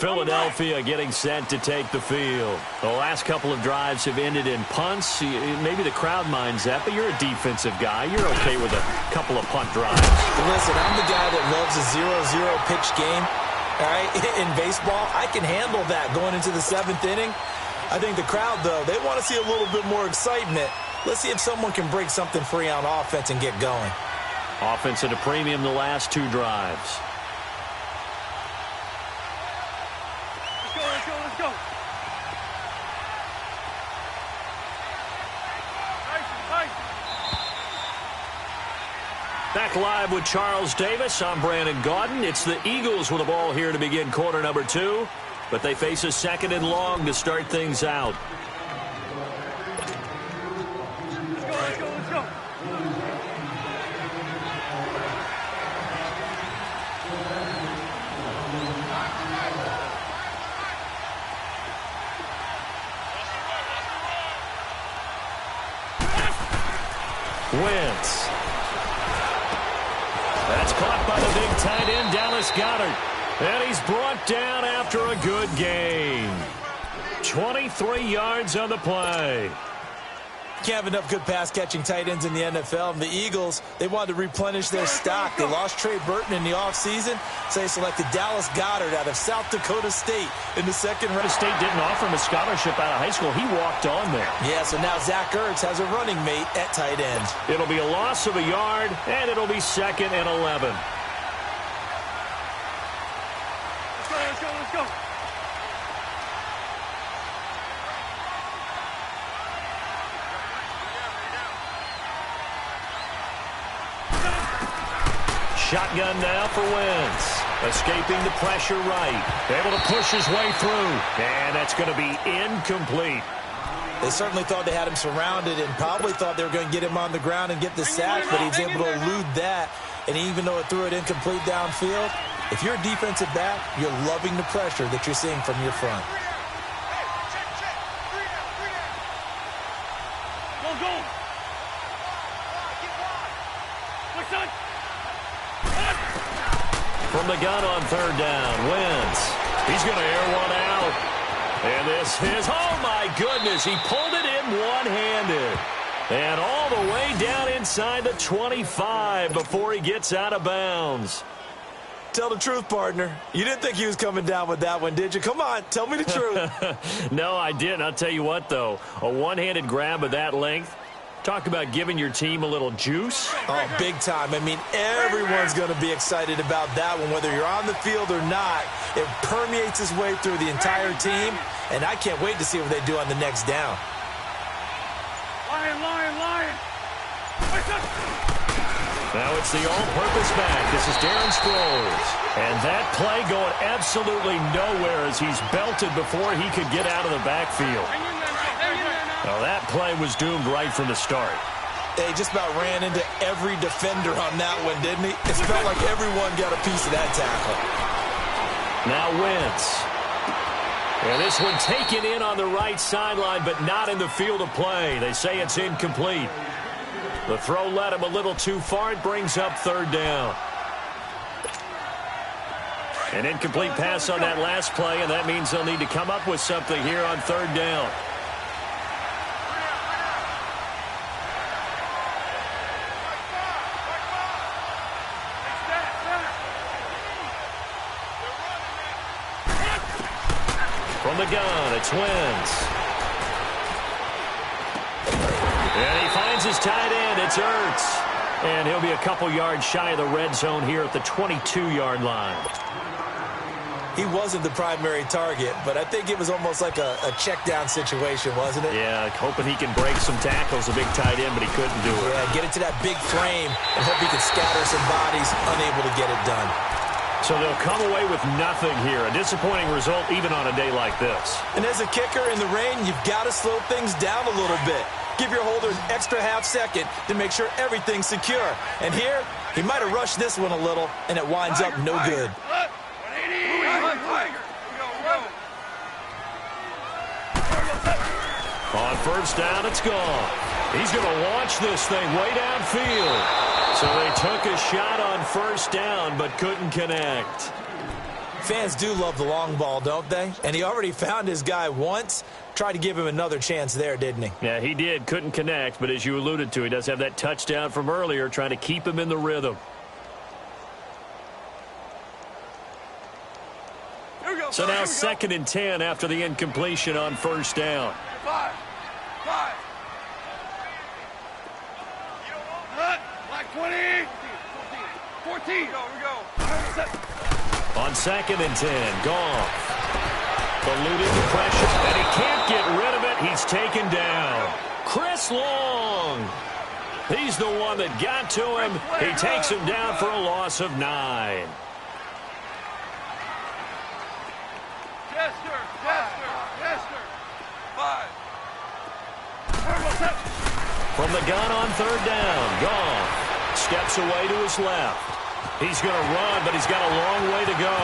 Philadelphia getting set to take the field. The last couple of drives have ended in punts. Maybe the crowd minds that, but you're a defensive guy. You're okay with a couple of punt drives. Listen, I'm the guy that loves a 0-0 pitch game. All right, in baseball, I can handle that going into the 7th inning. I think the crowd, though, they want to see a little bit more excitement. Let's see if someone can break something free on offense and get going. Offense at a premium the last 2 drives. Let's go. Back live with Charles Davis. I'm Brandon Gaudin. It's the Eagles with the ball here to begin quarter number 2, but they face a 2nd and long to start things out. Let's go. Wentz. That's caught by the big tight end, Dallas Goedert. And he's brought down after a good game. 23 yards on the play. Can't have enough good pass-catching tight ends in the NFL. And the Eagles, they wanted to replenish their stock. They lost Trey Burton in the offseason, so they selected Dallas Goedert out of South Dakota State in the 2nd round. State didn't offer him a scholarship out of high school. He walked on there. Yeah, so now Zach Ertz has a running mate at tight end. It'll be a loss of a yard, and it'll be 2nd and 11. Let's go. Shotgun now for Wentz. Escaping the pressure right. Able to push his way through. And that's going to be incomplete. They certainly thought they had him surrounded and probably thought they were going to get him on the ground and get the sack, but he was able to elude that. And even though it threw it incomplete downfield, if you're a defensive back, you're loving the pressure that you're seeing from your front. Go. From the gun on 3rd down, Wentz. He's going to air one out. And this is, oh my goodness, he pulled it in one-handed. And all the way down inside the 25 before he gets out of bounds. Tell the truth, partner. You didn't think he was coming down with that one, did you? Come on, tell me the truth. No, I didn't. I'll tell you what, though. A one-handed grab of that length. Talk about giving your team a little juice. Oh, big time. I mean, everyone's going to be excited about that one, whether you're on the field or not. It permeates its way through the entire team, and I can't wait to see what they do on the next down. Lion. Now it's the all-purpose back. This is Darren Sproles. And that play going absolutely nowhere as he's belted before he could get out of the backfield. Now that play was doomed right from the start. They just about ran into every defender on that one, didn't he? It felt like everyone got a piece of that tackle. Now Wentz. And this one taken in on the right sideline, but not in the field of play. They say it's incomplete. The throw led him a little too far. It brings up 3rd down. An incomplete pass on that last play, and that means they'll need to come up with something here on 3rd down. From the gun, it's Wentz. And he finds his tight end. It's Ertz. And he'll be a couple yards shy of the red zone here at the 22-yard line. He wasn't the primary target, but I think it was almost like a check-down situation, wasn't it? Yeah, hoping he can break some tackles, a big tight end, but he couldn't do it. Yeah, get it to that big frame and hope he can scatter some bodies, unable to get it done. So they'll come away with nothing here. A disappointing result even on a day like this. And as a kicker in the rain, you've got to slow things down a little bit. Give your holder an extra half-second to make sure everything's secure. And here, he might have rushed this one a little, and it winds up no good. On 1st down, it's gone. He's going to launch this thing way downfield. So they took a shot on 1st down, but couldn't connect. Fans do love the long ball, don't they? And he already found his guy once. Tried to give him another chance there, didn't he? Yeah, he did. Couldn't connect, but as you alluded to, he does have that touchdown from earlier, trying to keep him in the rhythm. So now 2nd and 10 after the incompletion on first down. 5. Black 20. 14. Go. On 2nd and 10, Goff. Eluding the pressure, and he can't get rid of it. He's taken down. Chris Long. He's the one that got to him. He takes him down for a loss of 9. Chester. 5. From the gun on 3rd down, Goff steps away to his left. He's going to run, but he's got a long way to go.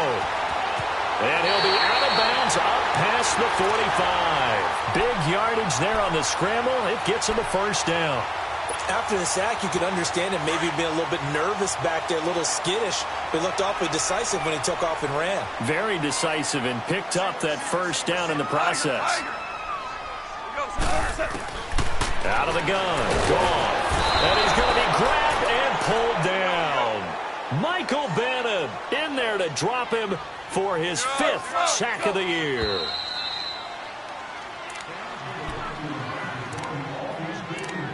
And he'll be out of bounds up past the 45. Big yardage there on the scramble. It gets him a first down. After the sack, you could understand him maybe being a little bit nervous back there, a little skittish. But he looked awfully decisive when he took off and ran. Very decisive and picked up that first down in the process. Out of the gun. Gone. And he's going to be grabbed and pulled down. Michael Bannon in there to drop him for his 5th sack of the year.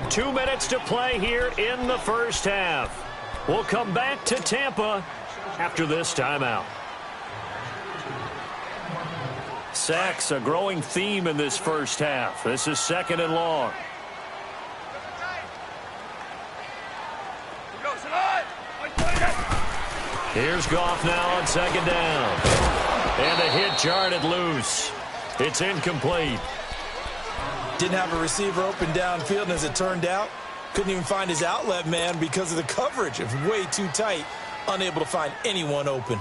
Two minutes to play here in the first half. We'll come back to Tampa after this timeout. Sacks, a growing theme in this first half. This is 2nd and long. Here's Goff now on 2nd down. And the hit jarred it loose. It's incomplete. Didn't have a receiver open downfield, and as it turned out, couldn't even find his outlet man because of the coverage. It was way too tight, unable to find anyone open.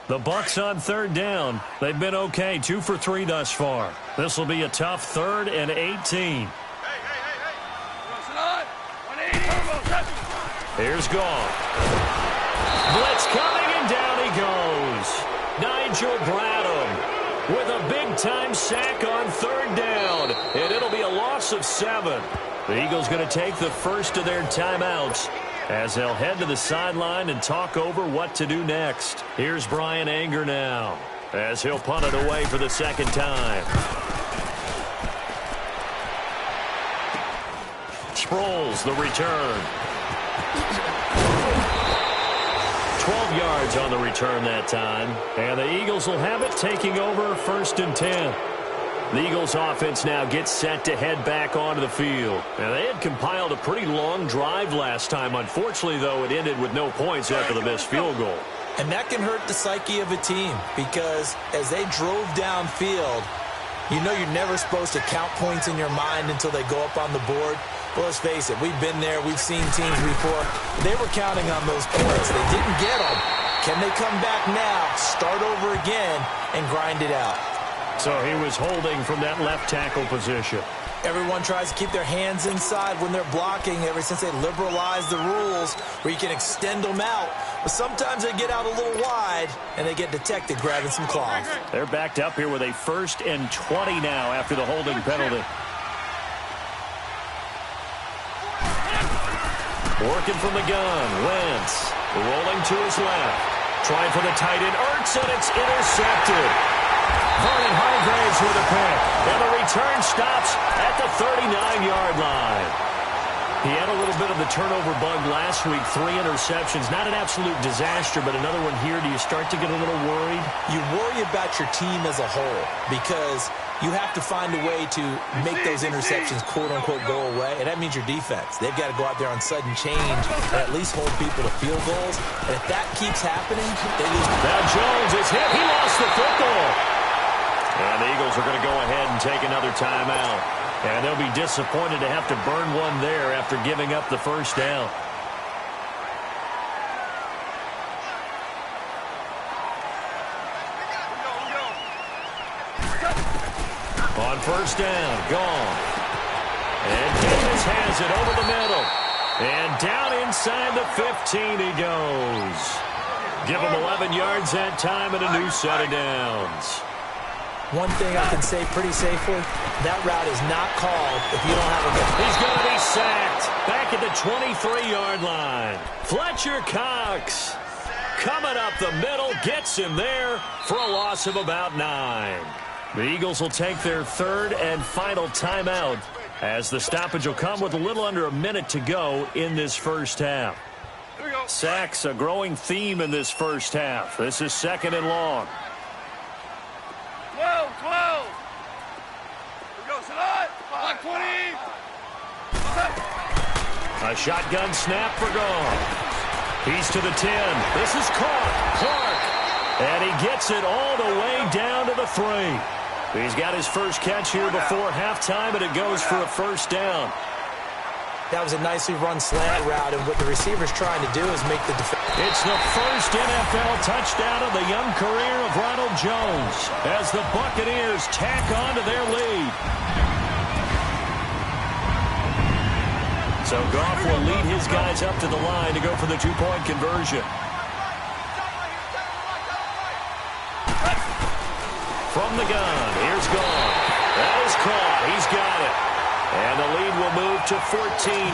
The Bucs on 3rd down. They've been okay, 2 for 3 thus far. This will be a tough 3rd and 18. Here's Goff. Blitz coming, and down he goes. Nigel Bradham with a big-time sack on 3rd down, and it'll be a loss of 7. The Eagles going to take the first of their timeouts as they'll head to the sideline and talk over what to do next. Here's Brian Anger now as he'll punt it away for the 2nd time. Sproles the return. 12 yards on the return that time. And the Eagles will have it, taking over 1st and 10. The Eagles offense now gets set to head back onto the field. Now, they had compiled a pretty long drive last time. Unfortunately, though, it ended with no points after the missed field goal. And that can hurt the psyche of a team because as they drove downfield, you know you're never supposed to count points in your mind until they go up on the board. Well, let's face it, we've been there, we've seen teams before. They were counting on those points. They didn't get them. Can they come back now, start over again, and grind it out? So he was holding from that left tackle position. Everyone tries to keep their hands inside when they're blocking ever since they liberalized the rules where you can extend them out. But sometimes they get out a little wide, and they get detected grabbing some cloth. They're backed up here with a 1st and 20 now after the holding penalty. Working from the gun, Wentz rolling to his left. Trying for the tight end, Ertz, and it's intercepted. Vernon Hargreaves with a pick, and the return stops at the 39-yard line. He had a little bit of the turnover bug last week, 3 interceptions. Not an absolute disaster, but another one here. Do you start to get a little worried? You worry about your team as a whole because you have to find a way to make those interceptions, quote-unquote, go away, and that means your defense. They've got to go out there on sudden change or at least hold people to field goals, and if that keeps happening, they lose. Now Jones is hit. He lost the football. And the Eagles are going to go ahead and take another timeout. And they'll be disappointed to have to burn one there after giving up the first down. On first down, gone. And Davis has it over the middle. And down inside the 15 he goes. Give him 11 yards that time and a new set of downs. One thing I can say pretty safely, that route is not called if you don't have a good... He's going to be sacked back at the 23-yard line. Fletcher Cox coming up the middle, gets him there for a loss of about 9. The Eagles will take their third and final timeout as the stoppage will come with a little under a minute to go in this first half. Sacks, a growing theme in this first half. This is second and long. 12. Here we go, Salah. Block 20. A shotgun snap for Goff. He's to the 10. This is caught. Clark. And he gets it all the way down to the 3. He's got his first catch here before halftime, and it goes for a first down. That was a nicely run slant route, and what the receiver's trying to do is make the defense. It's the first NFL touchdown of the young career of Ronald Jones as the Buccaneers tack on to their lead. So Goff will lead his guys up to the line to go for the two-point conversion. From the gun, here's Goff. That is caught. He's got it. And the lead will move to 14-0.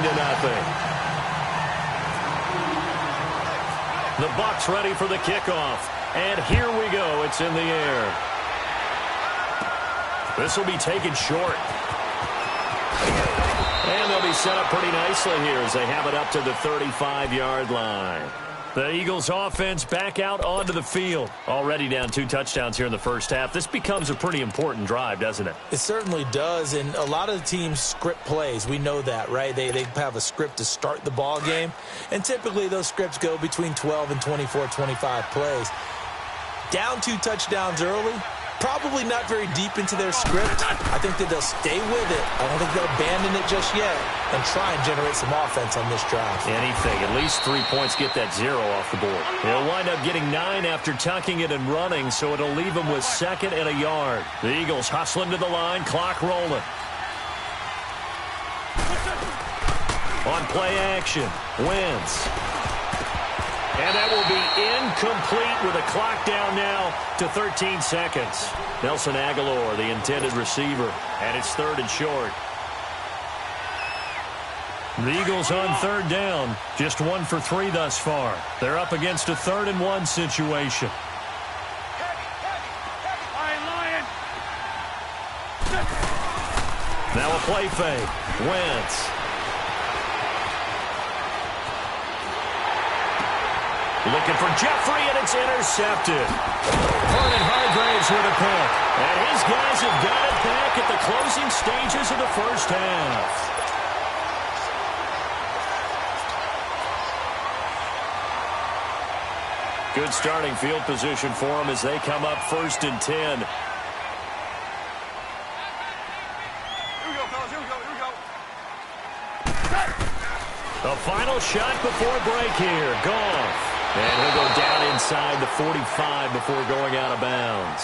The Bucs ready for the kickoff. And here we go. It's in the air. This will be taken short. And they'll be set up pretty nicely here as they have it up to the 35-yard line. The Eagles offense back out onto the field. Already down 2 touchdowns here in the first half. This becomes a pretty important drive, doesn't it? It certainly does, and a lot of the teams script plays. We know that, right? They have a script to start the ball game, and typically those scripts go between 12 and 24, 25 plays. Down 2 touchdowns early, probably not very deep into their script. I think that they'll stay with it. I don't think they'll abandon it just yet and try and generate some offense on this drive. Anything. At least 3 points, get that 0 off the board. He'll wind up getting 9 after tucking it and running, so it'll leave him with 2nd and a yard. The Eagles hustling to the line, clock rolling. On play action, Wentz. And that will be incomplete with a clock down now to 13 seconds. Nelson Aguilar, the intended receiver, and it's 3rd and short. The Eagles on 3rd down, just 1 for 3 thus far. They're up against a 3rd and 1 situation. Now a play fake. Wentz. Looking for Jeffrey, and it's intercepted. Vernon Hargraves with a pick. And his guys have got it back at the closing stages of the first half. Good starting field position for them as they come up 1st and 10. Here we go, fellas. Here we go. The final shot before break here. Goff. And he'll go down inside the 45 before going out of bounds.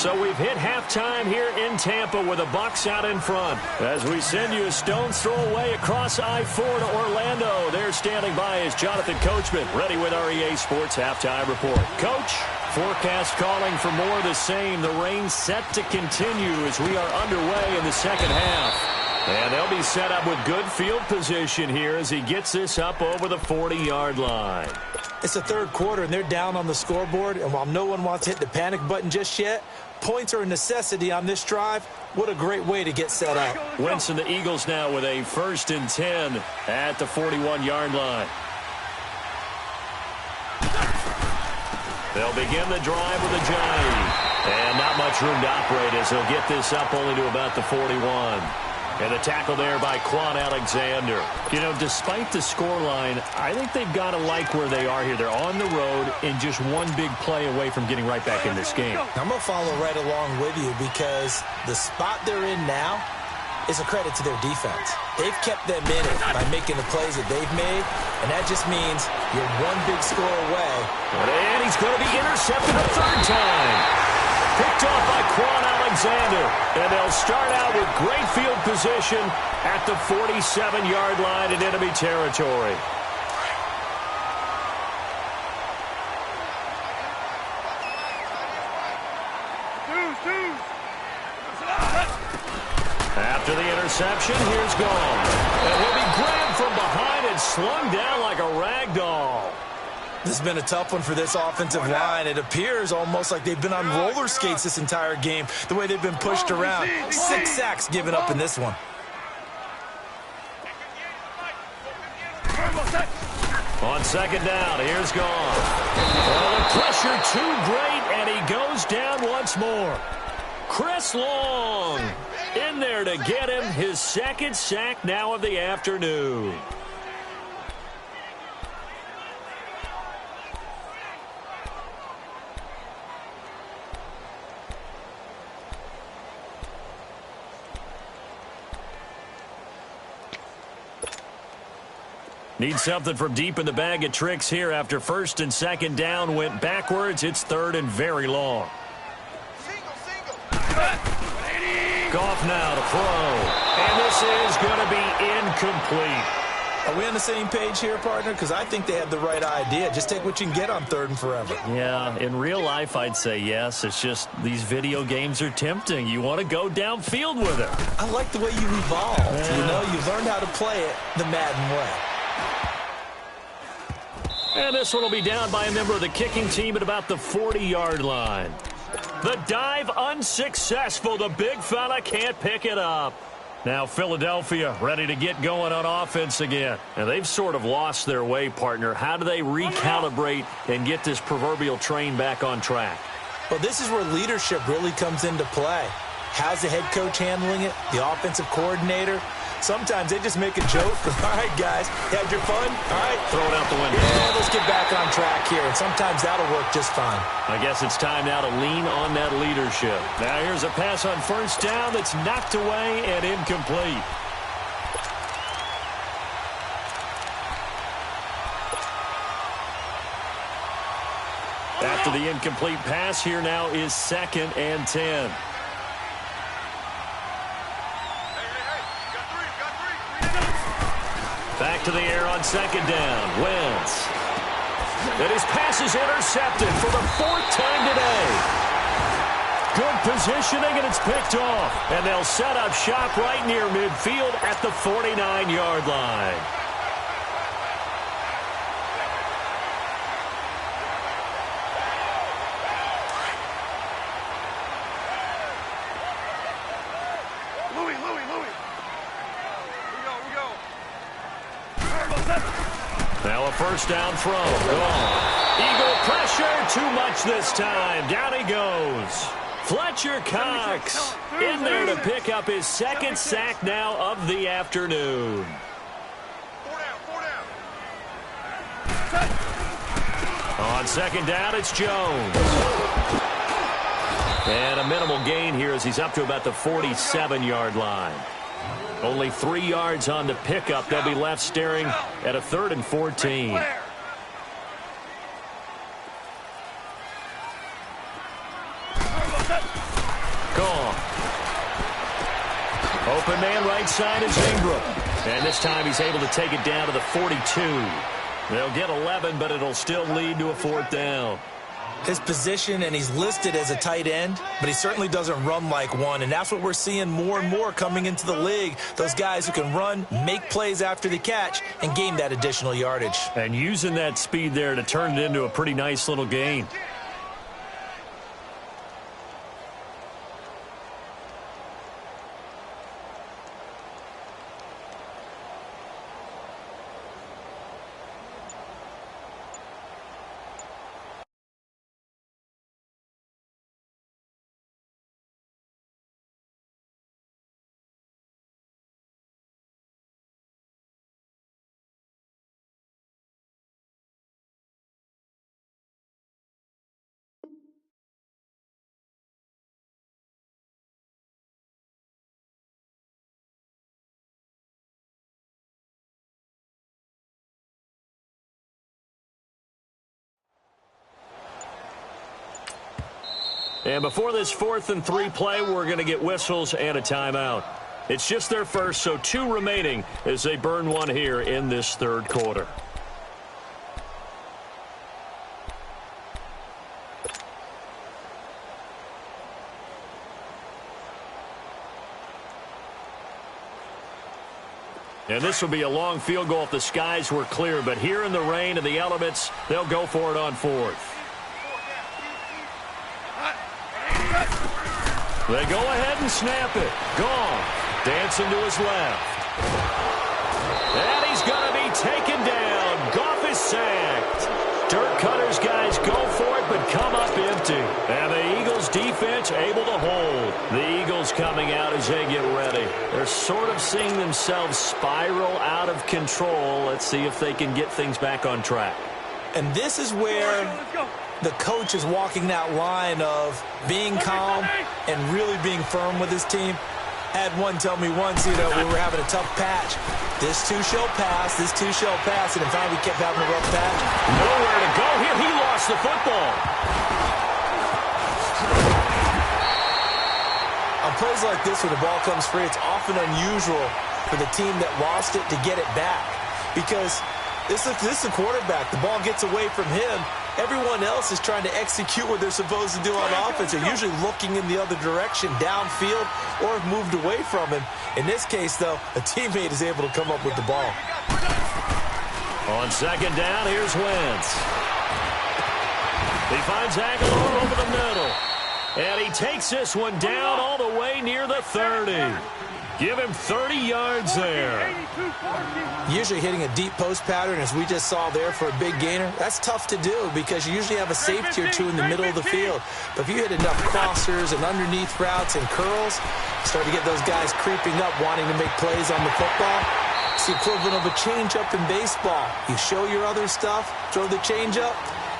So we've hit halftime here in Tampa with the Bucs out in front. As we send you a stone's throw away across I-4 to Orlando. There standing by is Jonathan Coachman, ready with our EA Sports Halftime Report. Coach, forecast calling for more of the same. The rain set to continue as we are underway in the second half. And they'll be set up with good field position here as he gets this up over the 40-yard line. It's the 3rd quarter, and they're down on the scoreboard. And while no one wants to hit the panic button just yet, points are a necessity on this drive. What a great way to get set up. Wentz and the Eagles now with a 1st and 10 at the 41-yard line. They'll begin the drive with a jive. And not much room to operate as they'll get this up only to about the 41. And the tackle there by Quan Alexander. You know, despite the scoreline, I think they've got to like where they are here. They're on the road and just one big play away from getting right back in this game. I'm going to follow right along with you because the spot they're in now is a credit to their defense. They've kept them in it by making the plays that they've made, and that just means you're one big score away. And he's going to be intercepted a 3rd time. Picked off by Quan Alexander. And they'll start out with great field position at the 47-yard line in enemy territory. After the interception, here's Gall. And he'll be grabbed from behind and slung down like a rag doll. This has been a tough one for this offensive line. It appears almost like they've been on roller skates this entire game, the way they've been pushed around. 6 sacks given up in this one. On second down, here's Gall. Well, the pressure too great, and he goes down once more. Chris Long in there to get him his second sack now of the afternoon. Need something from deep in the bag of tricks here after first and second down went backwards. It's third and very long. Goff now to throw. And this is going to be incomplete. Are we on the same page here, partner? Because I think they had the right idea. Just take what you can get on third and forever. Yeah, in real life, I'd say yes. It's just these video games are tempting. You want to go downfield with it. I like the way you evolved. Yeah. You know, you've learned how to play it the Madden way. And this one will be down by a member of the kicking team at about the 40-yard line. The dive unsuccessful. The big fella can't pick it up. Now Philadelphia ready to get going on offense again. And they've sort of lost their way, partner. How do they recalibrate and get this proverbial train back on track? Well, this is where leadership really comes into play. How's the head coach handling it? The offensive coordinator? Sometimes they just make a joke. All right, guys, you had your fun? All right. Throw it out the window. Yeah, let's get back on track here. And sometimes that'll work just fine. I guess it's time now to lean on that leadership. Now here's a pass on first down that's knocked away and incomplete. After the incomplete pass, here now is 2nd and 10. Back to the air on second down. Wentz. And his pass is intercepted for the 4th time today. Good positioning, and it's picked off. And they'll set up shop right near midfield at the 49-yard line. Now a first down throw. Gone. Eagle pressure. Too much this time. Down he goes. Fletcher Cox in there to pick up his 2nd sack now of the afternoon. 4 down. On second down, it's Jones. And a minimal gain here as he's up to about the 47-yard line. Only 3 yards on the pickup. They'll be left staring at a 3rd and 14. Gone. Open man right side is Ingram. And this time he's able to take it down to the 42. They'll get 11, but it'll still lead to a 4th down. His position, and he's listed as a tight end, but he certainly doesn't run like one, and that's what we're seeing more and more coming into the league. Those guys who can run, make plays after the catch, and gain that additional yardage. And using that speed there to turn it into a pretty nice little gain. And before this 4th and 3 play, we're going to get whistles and a timeout. It's just their first, so 2 remaining as they burn one here in this 3rd quarter. And this will be a long field goal if the skies were clear. But here in the rain and the elements, they'll go for it on 4th. They go ahead and snap it. Gone. Dancing to his left. And he's going to be taken down. Goff is sacked. Dirk Cutter's guys go for it, but come up empty. And the Eagles defense able to hold. The Eagles coming out as they get ready. They're sort of seeing themselves spiral out of control. Let's see if they can get things back on track. And this is where the coach is walking that line of being calm and really being firm with his team. I had one tell me once, we were having a tough patch. This too shall pass, this too shall pass, and in fact, we kept having a rough patch. Nowhere to go here. He lost the football. On plays like this where the ball comes free, it's often unusual for the team that lost it to get it back. Because this is the quarterback. The ball gets away from him. Everyone else is trying to execute what they're supposed to do on offense. They're usually looking in the other direction, downfield, or have moved away from him. In this case, though, a teammate is able to come up with the ball. On 2nd down, here's Wentz. He finds Aguilar over the middle. And he takes this one down all the way near the 30. Give him 30 yards there. Usually hitting a deep post pattern, as we just saw there for a big gainer, that's tough to do because you usually have a safety or two in the middle of the field. But if you hit enough crossers and underneath routes and curls, start to get those guys creeping up, wanting to make plays on the football. It's the equivalent of a changeup in baseball. You show your other stuff, throw the changeup,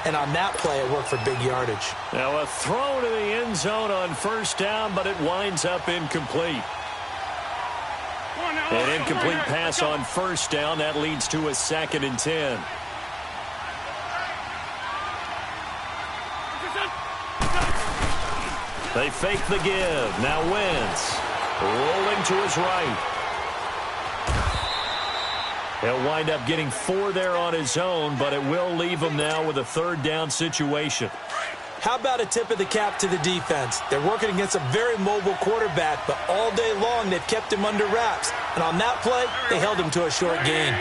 and on that play, it worked for big yardage. Now a throw to the end zone on 1st down, but it winds up incomplete. An incomplete pass on 1st down. That leads to a 2nd and 10. They fake the give. Now Wentz rolling to his right. He'll wind up getting 4 there on his own, but it will leave him now with a 3rd down situation. How about a tip of the cap to the defense? They're working against a very mobile quarterback, but all day long they've kept him under wraps. And on that play, they held him to a short gain.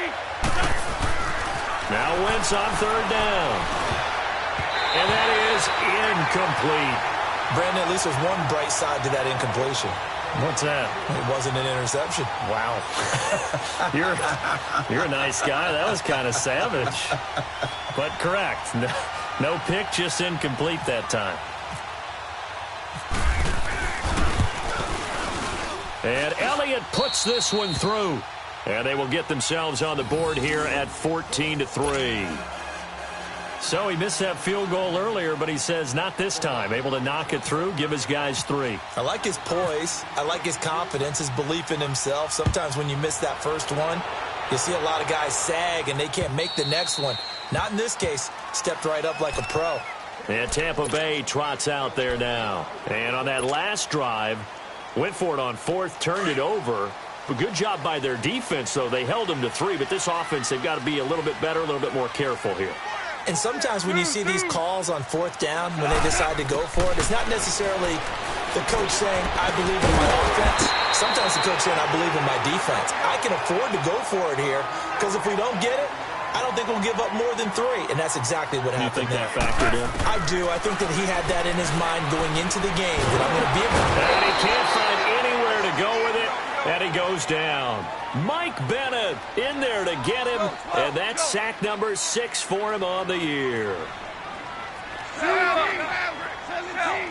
Now Wentz on 3rd down. And that is incomplete. Brandon, at least there's one bright side to that incompletion. What's that? It wasn't an interception. Wow. You're a nice guy. That was kind of savage. But correct. No pick, just incomplete that time. And Elliott puts this one through. And they will get themselves on the board here at 14-3. So he missed that field goal earlier, but he says not this time. Able to knock it through, give his guys 3. I like his poise. I like his confidence, his belief in himself. Sometimes when you miss that first one, you see a lot of guys sag and they can't make the next one. Not in this case. Stepped right up like a pro. And Tampa Bay trots out there now. And on that last drive, went for it on 4th, turned it over. A good job by their defense, though. They held them to 3, but this offense, they've got to be a little bit better, a little bit more careful here. And sometimes when you see these calls on 4th down, when they decide to go for it, it's not necessarily the coach saying, I believe in my offense. Sometimes the coach saying, I believe in my defense. I can afford to go for it here, because if we don't get it, I don't think we'll give up more than 3. And that's exactly what happened. You think that factored in? I do. I think that he had that in his mind going into the game, that I'm going to be able to. And he can't find anywhere to go with it, and he goes down. Mike Bennett in there to get him, and that's sack number 6 for him on the year. 17.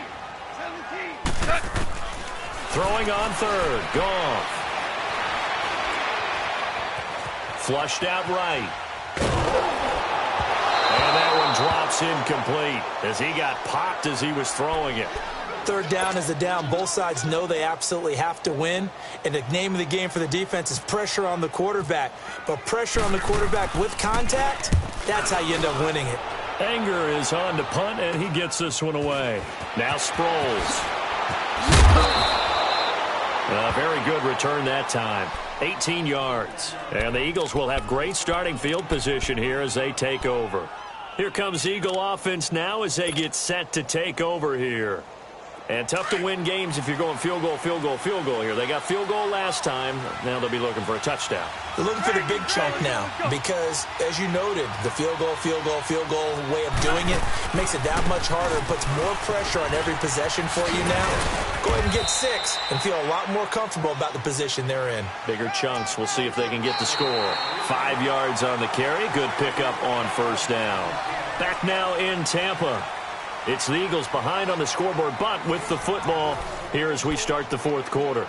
Throwing on 3rd, Goff. Flushed out right. And that one drops incomplete as he got popped as he was throwing it. 3rd down is the down. Both sides know they absolutely have to win. And the name of the game for the defense is pressure on the quarterback. But pressure on the quarterback with contact, that's how you end up winning it. Anger is on to punt, and he gets this one away. Now Sproles. A very good return that time. 18 yards. And the Eagles will have great starting field position here as they take over. Here comes Eagle offense now as they get set to take over here. And tough to win games if you're going field goal, field goal, field goal here. They got field goal last time. Now they'll be looking for a touchdown. They're looking for the big chunk now because, as you noted, the field goal way of doing it makes it that much harder, puts more pressure on every possession for you now. Go ahead and get 6 and feel a lot more comfortable about the position they're in. Bigger chunks. We'll see if they can get the score. 5 yards on the carry. Good pickup on first down. Back now in Tampa. It's the Eagles behind on the scoreboard, but with the football here as we start the fourth quarter.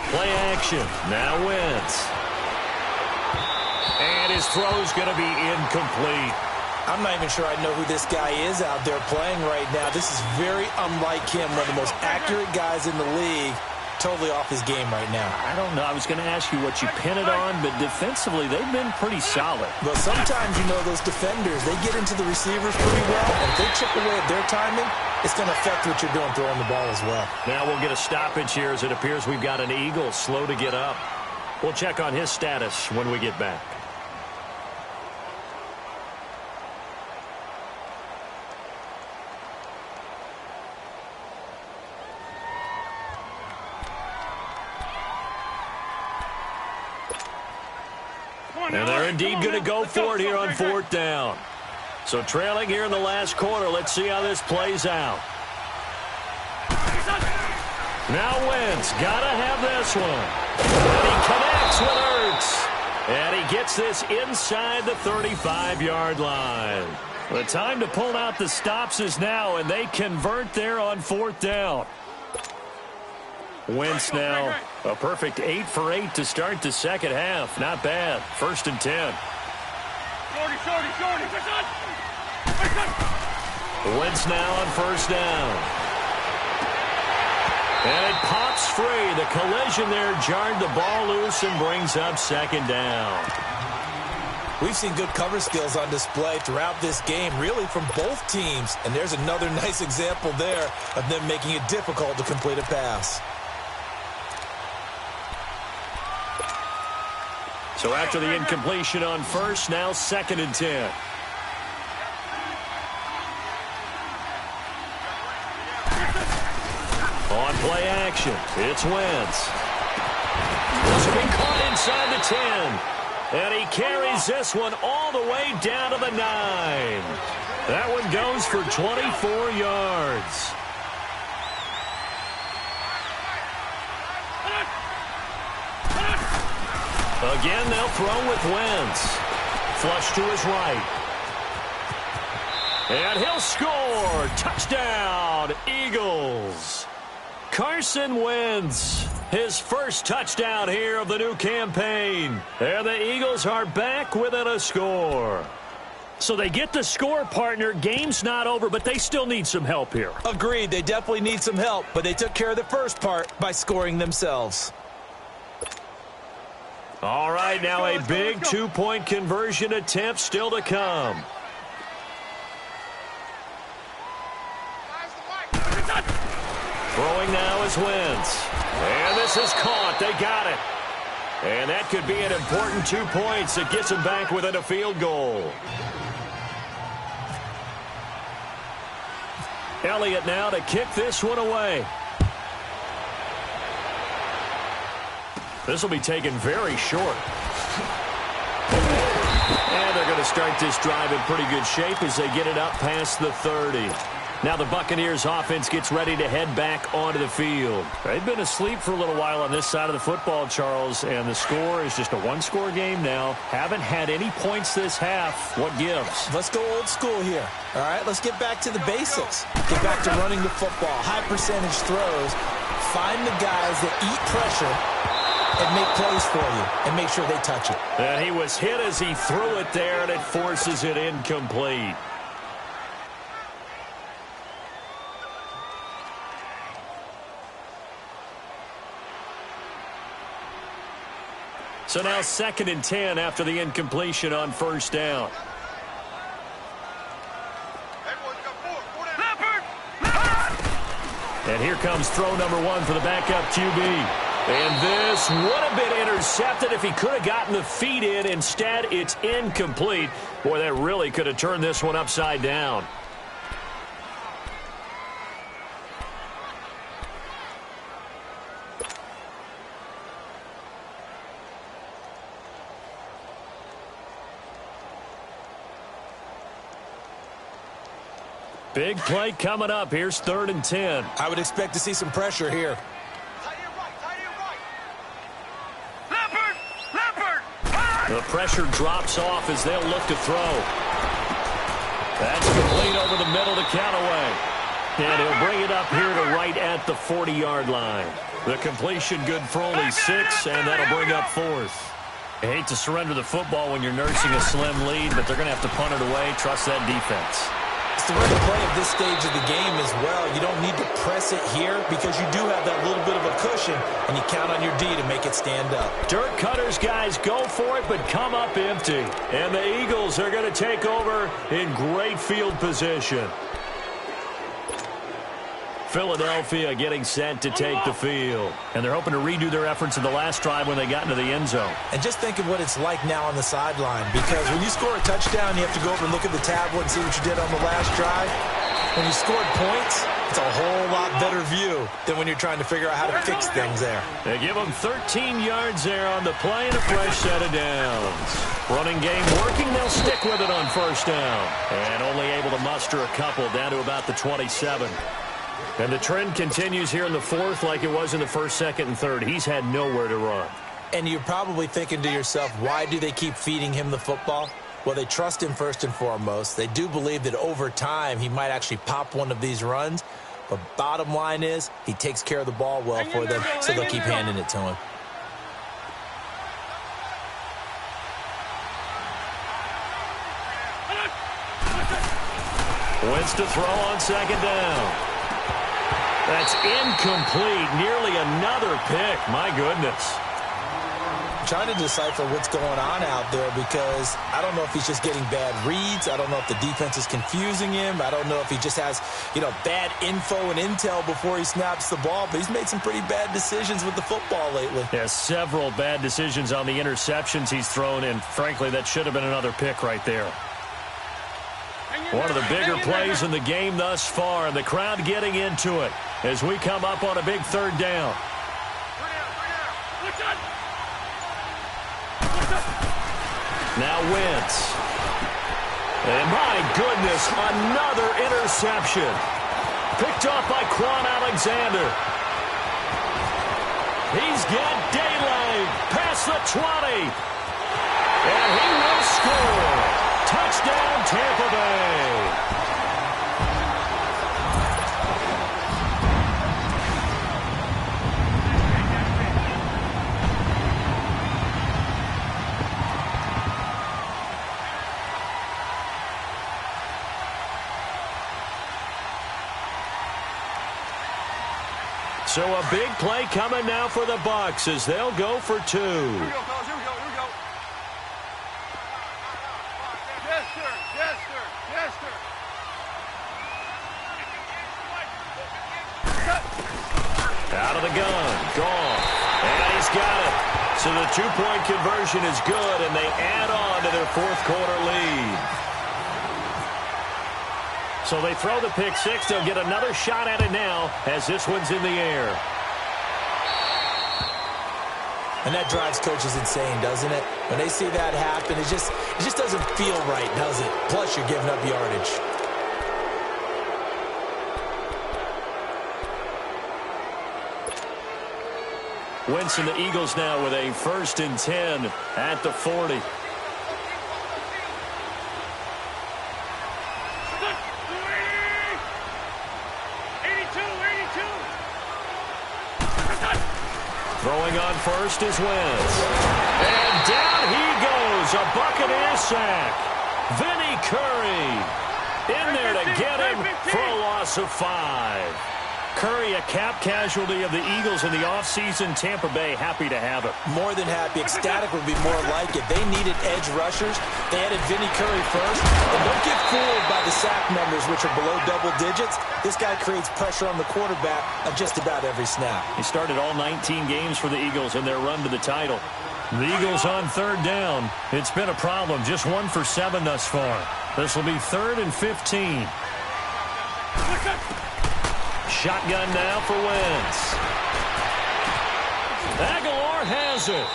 Play action. Now Wentz. And his throw's going to be incomplete. I'm not even sure I know who this guy is out there playing right now. This is very unlike him, one of the most accurate guys in the league. Totally off his game right now. I don't know. I was going to ask you what you pin it on, but defensively, they've been pretty solid. Well, sometimes, you know, those defenders, they get into the receivers pretty well, and if they chip away at their timing, it's going to affect what you're doing throwing the ball as well. Now we'll get a stoppage here as it appears we've got an Eagle slow to get up. We'll check on his status when we get back. And they're indeed going to go for it here on fourth down. So trailing here in the last quarter. Let's see how this plays out. Now Wentz. Got to have this one. And he connects with Ertz. And he gets this inside the 35-yard line. The time to pull out the stops is now, and they convert there on fourth down. Wentz now a perfect 8 for 8 to start the second half. Not bad. 1st and 10. Wentz now on first down. And it pops free. The collision there jarred the ball loose and brings up second down. We've seen good cover skills on display throughout this game, really from both teams. And there's another nice example there of them making it difficult to complete a pass. So after the incompletion on first, now 2nd and 10. On play action, it's Wentz. This will be caught inside the 10. And he carries this one all the way down to the 9. That one goes for 24 yards. Again, they'll throw with Wentz. Flush to his right. And he'll score. Touchdown, Eagles. Carson Wentz, his first touchdown here of the new campaign. And the Eagles are back within a score. So they get the score, partner. Game's not over, but they still need some help here. Agreed. They definitely need some help, but they took care of the first part by scoring themselves. All right, now a big two-point conversion attempt still to come. Throwing now is Wentz. And this is caught. They got it. And that could be an important 2 points that gets them back within a field goal. Elliott now to kick this one away. This will be taken very short. And they're going to start this drive in pretty good shape as they get it up past the 30. Now the Buccaneers offense gets ready to head back onto the field. They've been asleep for a little while on this side of the football, Charles, and the score is just a one-score game now. Haven't had any points this half. What gives? Let's go old school here. All right, let's get back to the basics. Get back to running the football, high percentage throws. Find the guys that eat pressure and make plays for you and make sure they touch it. And he was hit as he threw it there, and it forces it incomplete. So now 2nd and 10 after the incompletion on first down. And here comes throw number 1 for the backup QB. And this would have been intercepted if he could have gotten the feet in. Instead, it's incomplete. Boy, that really could have turned this one upside down. Big play coming up. Here's 3rd and 10. I would expect to see some pressure here. The pressure drops off as they'll look to throw. That's complete over the middle to Callaway. And he'll bring it up here to right at the 40-yard line. The completion good for only 6, and that'll bring up 4th. I hate to surrender the football when you're nursing a slim lead, but they're going to have to punt it away. Trust that defense. It's the right play at this stage of the game as well. You don't need to press it here because you do have that little bit of a cushion, and you count on your D to make it stand up. Dirt Cutters guys go for it, but come up empty. And the Eagles are going to take over in great field position. Philadelphia getting set to take the field. And they're hoping to redo their efforts in the last drive when they got into the end zone. And just think of what it's like now on the sideline, because when you score a touchdown, you have to go over and look at the tablet and see what you did on the last drive. When you scored points, it's a whole lot better view than when you're trying to figure out how to fix things there. They give them 13 yards there on the play and a fresh set of downs. Running game working, they'll stick with it on first down. And only able to muster a couple down to about the 27. And the trend continues here in the 4th like it was in the 1st, 2nd, and 3rd. He's had nowhere to run. And you're probably thinking to yourself, why do they keep feeding him the football? Well, they trust him first and foremost. They do believe that over time he might actually pop one of these runs. But bottom line is he takes care of the ball well for them, so they'll keep handing it to him. Wins to throw on 2nd down. That's incomplete. Nearly another pick. My goodness. I'm trying to decipher what's going on out there because I don't know if he's just getting bad reads. I don't know if the defense is confusing him. I don't know if he just has, bad info and intel before he snaps the ball. But he's made some pretty bad decisions with the football lately. Yeah, several bad decisions on the interceptions he's thrown, and frankly, that should have been another pick right there. One of the bigger plays in the game thus far, and the crowd getting into it as we come up on a big 3rd down. Now Wentz. And my goodness, another interception. Picked off by Quan Alexander. He's got daylight past the 20. And he will score. Touchdown, Tampa Bay. So a big play coming now for the Bucs as they'll go for 2. Here we go, fellas. Here we go. Yes, sir. Out of the gun. Gone. And he's got it. So the 2-point conversion is good, and they add on to their 4th quarter lead. So they throw the pick 6. They'll get another shot at it now as this one's in the air. And that drives coaches insane, doesn't it? When they see that happen, it just doesn't feel right, does it? Plus, you're giving up yardage. Wentz and the Eagles now with a 1st and 10 at the 40. Throwing on first is Wentz. And down he goes. A Buccaneer sack. Vinny Curry in there to get him for a loss of 5. Curry, a cap casualty of the Eagles in the offseason. Tampa Bay happy to have it. More than happy. Ecstatic would be more like it. They needed edge rushers. They added Vinny Curry first. And don't get fooled by the sack numbers, which are below double digits. This guy creates pressure on the quarterback on just about every snap. He started all 19 games for the Eagles in their run to the title. The Eagles on third down. It's been a problem. Just 1 for 7 thus far. This will be 3rd and 15. Shotgun now for Wentz. Aguilar has it.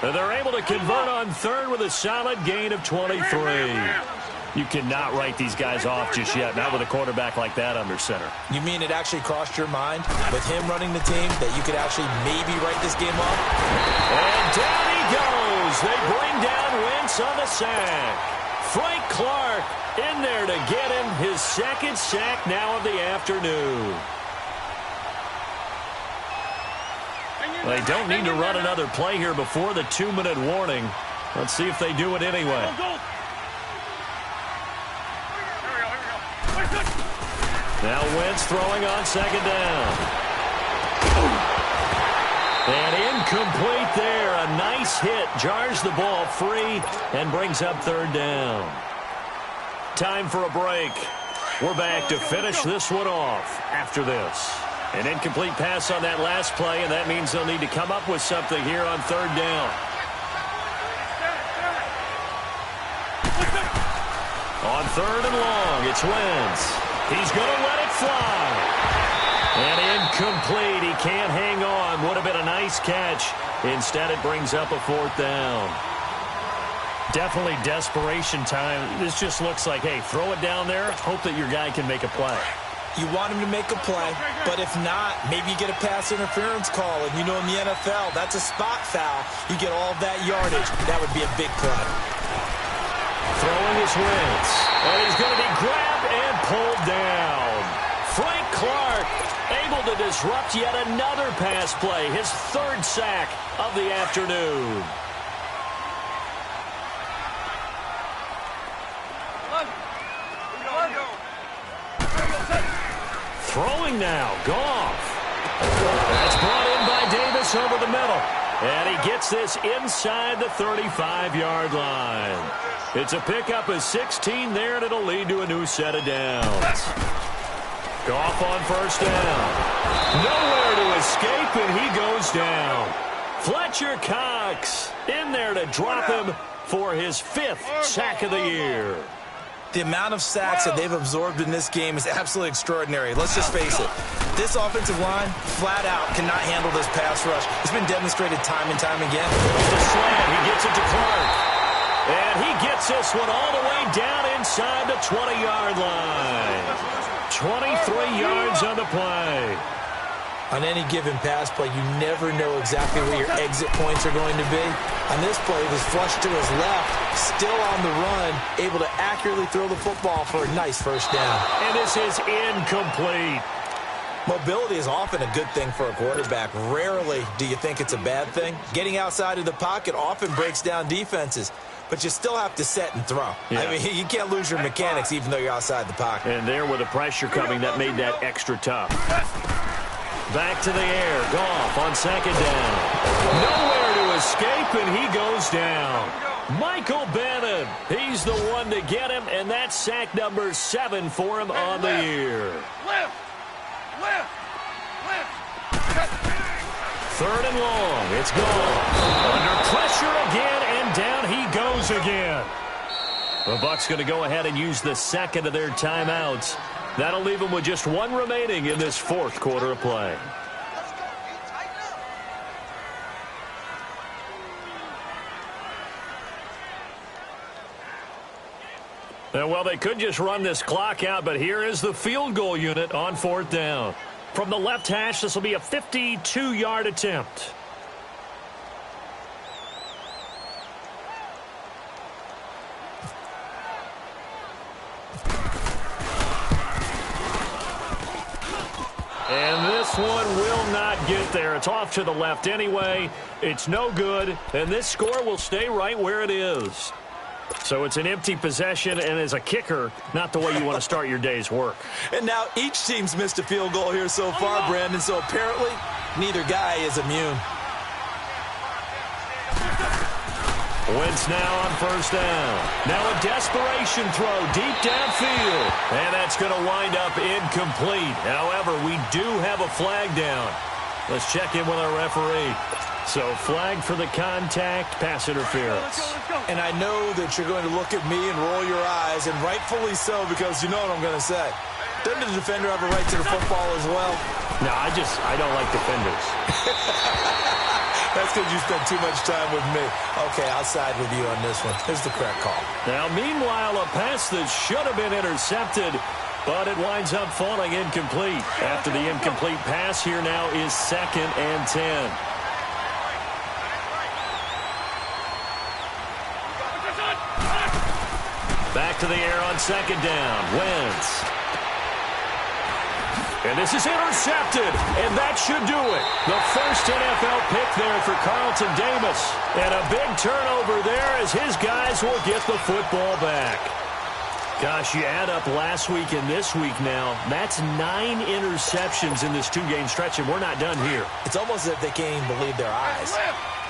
And they're able to convert on third with a solid gain of 23. You cannot write these guys off just yet, not with a quarterback like that under center. You mean it actually crossed your mind with him running the team that you could actually maybe write this game off? And down he goes. They bring down Wentz on the sack. Frank Clark in there to get him his 2nd sack now of the afternoon. They don't need to run another play here before the 2-minute warning. Let's see if they do it anyway. Now Wentz throwing on 2nd down. And incomplete there. A nice hit. Jars the ball free and brings up 3rd down. Time for a break. We're back to finish this one off after this. An incomplete pass on that last play, and that means they'll need to come up with something here on 3rd down. On 3rd and long, it's Wentz. He's going to let it fly. And incomplete. He can't hang on. Would have been a nice catch. Instead, it brings up a 4th down. Definitely desperation time. This just looks like, hey, throw it down there. Hope that your guy can make a play. You want him to make a play, but if not, maybe you get a pass interference call. And you know in the NFL, that's a spot foul. You get all that yardage. That would be a big play. Throwing his Wentz. And he's going to be grabbed and pulled down. Frank Clark able to disrupt yet another pass play. His 3rd sack of the afternoon. Throwing now, Goff. That's brought in by Davis over the middle. And he gets this inside the 35-yard line. It's a pickup of 16 there, and it'll lead to a new set of downs. Goff on 1st down. Nowhere to escape, and he goes down. Fletcher Cox in there to drop him for his 5th sack of the year. The amount of sacks that they've absorbed in this game is absolutely extraordinary. Let's just face it. This offensive line, flat out, cannot handle this pass rush. It's been demonstrated time and time again. The slam, he gets it to Clark. And he gets this one all the way down inside the 20-yard line. 23 yards on the play. On any given pass play, you never know exactly where your exit points are going to be. On this play, it was flushed to his left, still on the run, able to accurately throw the football for a nice 1st down. And this is incomplete. Mobility is often a good thing for a quarterback. Rarely do you think it's a bad thing. Getting outside of the pocket often breaks down defenses, but you still have to set and throw. Yeah. I mean, you can't lose your mechanics even though you're outside the pocket. And there with the pressure coming, that made that extra tough. Back to the air. Goff on 2nd down. Nowhere to escape, and he goes down. Michael Bannon, he's the one to get him, and that's sack number 7 for him on the year. Left. 3rd and long. It's Goff. Under pressure again, and down he goes again. The Bucs going to go ahead and use the 2nd of their timeouts. That'll leave them with just 1 remaining in this 4th quarter of play. Well, they could just run this clock out, but here is the field goal unit on 4th down. From the left hash, this will be a 52-yard attempt. And this one will not get there. It's off to the left anyway. It's no good, and this score will stay right where it is. So it's an empty possession, and as a kicker, not the way you want to start your day's work. And now each team's missed a field goal here so far, Brandon, so apparently neither guy is immune. Wentz now on first down. Now a desperation throw deep downfield. And that's going to wind up incomplete. However, we do have a flag down. Let's check in with our referee. So flag for the contact, pass interference. Let's go. And I know that you're going to look at me and roll your eyes, and rightfully so, because you know what I'm going to say. Doesn't the defender have a right to the football as well? No, I don't like defenders. That's because you spent too much time with me. Okay, I'll side with you on this one. Here's the correct call. Now, meanwhile, a pass that should have been intercepted, but it winds up falling incomplete. After the incomplete pass, here now is 2nd and 10. Back to the air on 2nd down. Wentz. And this is intercepted, and that should do it. The first NFL pick there for Carlton Davis. And a big turnover there as his guys will get the football back. Gosh, you add up last week and this week now, that's 9 interceptions in this 2-game stretch, and we're not done here. It's almost as if they can't even believe their eyes.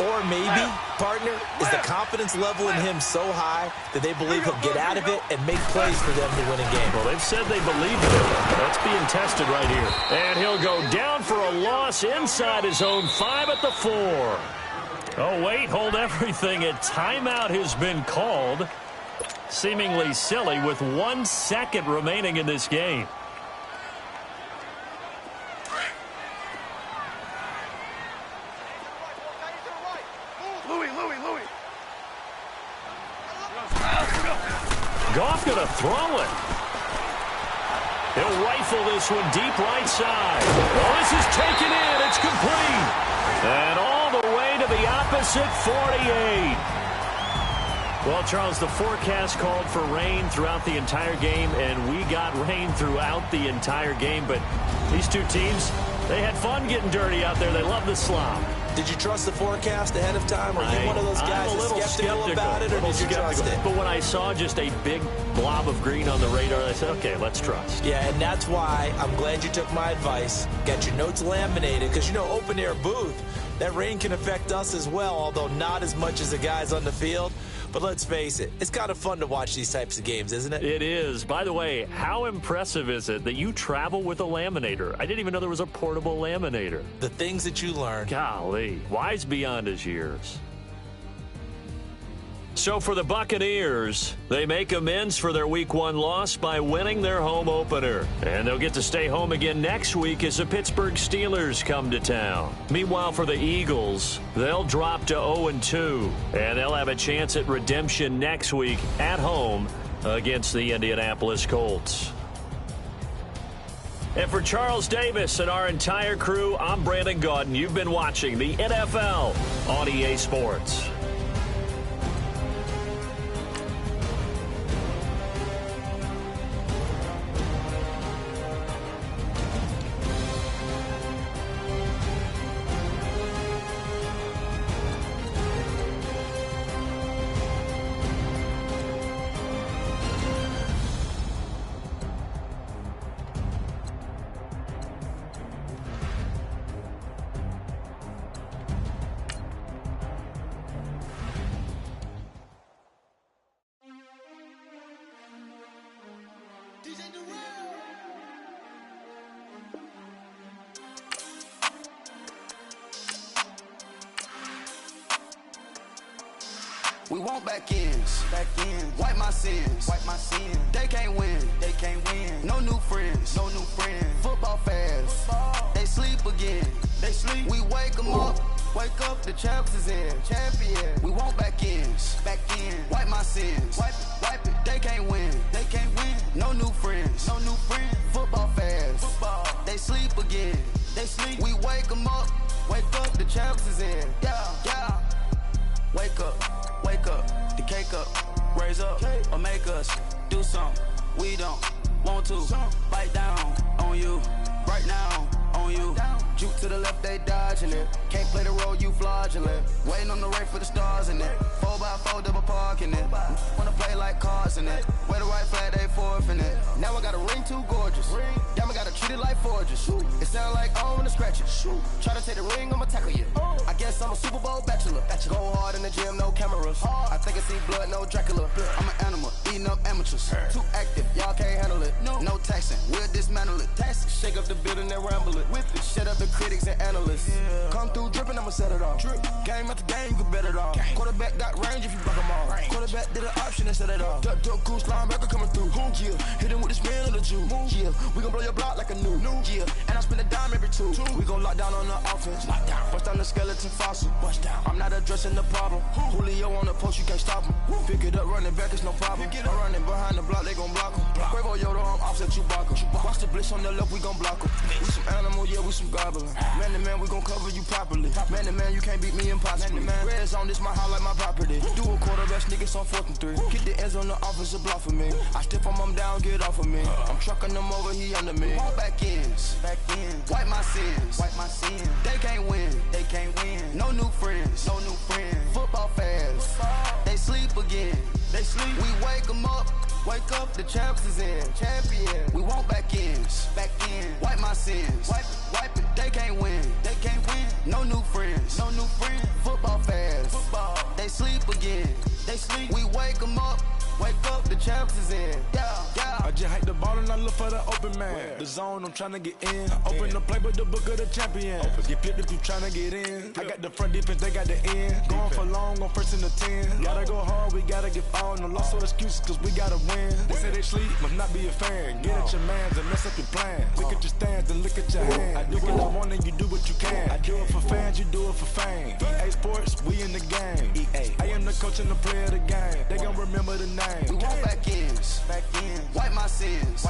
Or maybe, partner, is the confidence level in him so high that they believe he'll get out of it and make plays for them to win a game. Well, they've said they believe in him. That's being tested right here. And he'll go down for a loss inside his own 5 at the 4. Oh, wait, hold everything. A timeout has been called. Seemingly silly with 1 second remaining in this game. Louis. Goff going to throw it. He'll rifle this one deep right side. Oh, this is taken in. It's complete. And all the way to the opposite 48. Well, Charles, the forecast called for rain throughout the entire game, and we got rain throughout the entire game. But these two teams, they had fun getting dirty out there. They love the slop. Did you trust the forecast ahead of time? Or are you one of those guys that's skeptical about it, or did you trust it? But when I saw just a big blob of green on the radar, I said, okay, let's trust. Yeah, and that's why I'm glad you took my advice. Got your notes laminated, because, you know, open-air booth, that rain can affect us as well, although not as much as the guys on the field. But let's face it, it's kind of fun to watch these types of games, isn't it? It is. By the way, how impressive is it that you travel with a laminator? I didn't even know there was a portable laminator. The things that you learn. Golly, wise beyond his years. So for the Buccaneers, they make amends for their Week 1 loss by winning their home opener. And they'll get to stay home again next week as the Pittsburgh Steelers come to town. Meanwhile, for the Eagles, they'll drop to 0-2. And they'll have a chance at redemption next week at home against the Indianapolis Colts. And for Charles Davis and our entire crew, I'm Brandon Gaudin. You've been watching the NFL on EA Sports. We want back ends. Wipe my sins. They can't win. No new friends. Football fans. They sleep again. We wake them up. The champs is in. Champion. We want back ends. Wipe my sins. Wipe it. They can't win. No new friends. Football fans. They sleep again. We wake them up. The champs is in. Yeah. Wake up, the cake up, raise up, or make us do something we don't want to. Bite down on you right now. the left, they dodging it. Can't play the role, you fraudulent. Waiting on the rain for the stars in it. 4x4 double parking it. Wanna play like cars in it. Wear the right flag, they forfeiting it. Now I got a ring too gorgeous. Damn, I gotta treat it like forges. It sound like I wanna scratch it. Try to take the ring, I'ma tackle you. I guess I'm a Super Bowl bachelor. Go hard in the gym, no cameras. I think I see blood, no Dracula. I'm an animal, eating up amateurs. Too active, y'all can't handle it. No taxing, we'll dismantle it. Shake up the building and ramble it. Whip it, shut up the critics and analysts. Come through dripping, I'ma set it off. Game after game, you can bet it off. Quarterback got range if you buck them all. Quarterback did an option and set it off. Duck, goose, linebacker coming through. Yeah, hit him with the spin of the Jew. Yeah, we gon' blow your block like a new. Yeah, and I spend a dime every two. We gon' lock down on the offense. Bust down the skeleton fossil. I'm not addressing the problem. Julio on the post, you can't stop him. Pick it up, running back, it's no problem. I'm running behind the block, they gon' block him. Quavo Yoda, I'm offset Chewbacca. Watch the blitz on the left, we gon' block him. We some animal, yeah, we some goblin. Man to man, we gon' cover you properly. Man to man, you can't beat me impossibly. Red zone, this my house like my property. Do a quarterback, niggas on 4th and 3. Get the ends on the offensive block for me. I step on him down, get off of me. I'm trucking them over, he under me. All back ends, wipe my sins, They can't win, No new friends, Football fans, they sleep again. We wake them up. Wake up, the champs is in. Champion. We want back ends. Wipe my sins. Wipe it. They can't win. No new friends. Football fans. They sleep again. We wake them up. Wake up, the champs is in. Yeah. I just hike the ball and I look for the open man. The zone, I'm trying to get in. Open the playbook, the book of the champion. Get flipped if you trying to get in. I got the front defense, they got the end. Going for long, on 1st and the 10. Gotta go hard, we gotta get all. No loss or excuses, cause we gotta win. They say they sleep, must not be a fan. Get at your mans and mess up your plans. Look at your stands and look at your hands. I do what I want and you do what you can. I do it for fans, you do it for fame. EA Sports, we in the game. I am the coach and the player of the game. They gon' remember the name. We want back ends. Wipe my sins.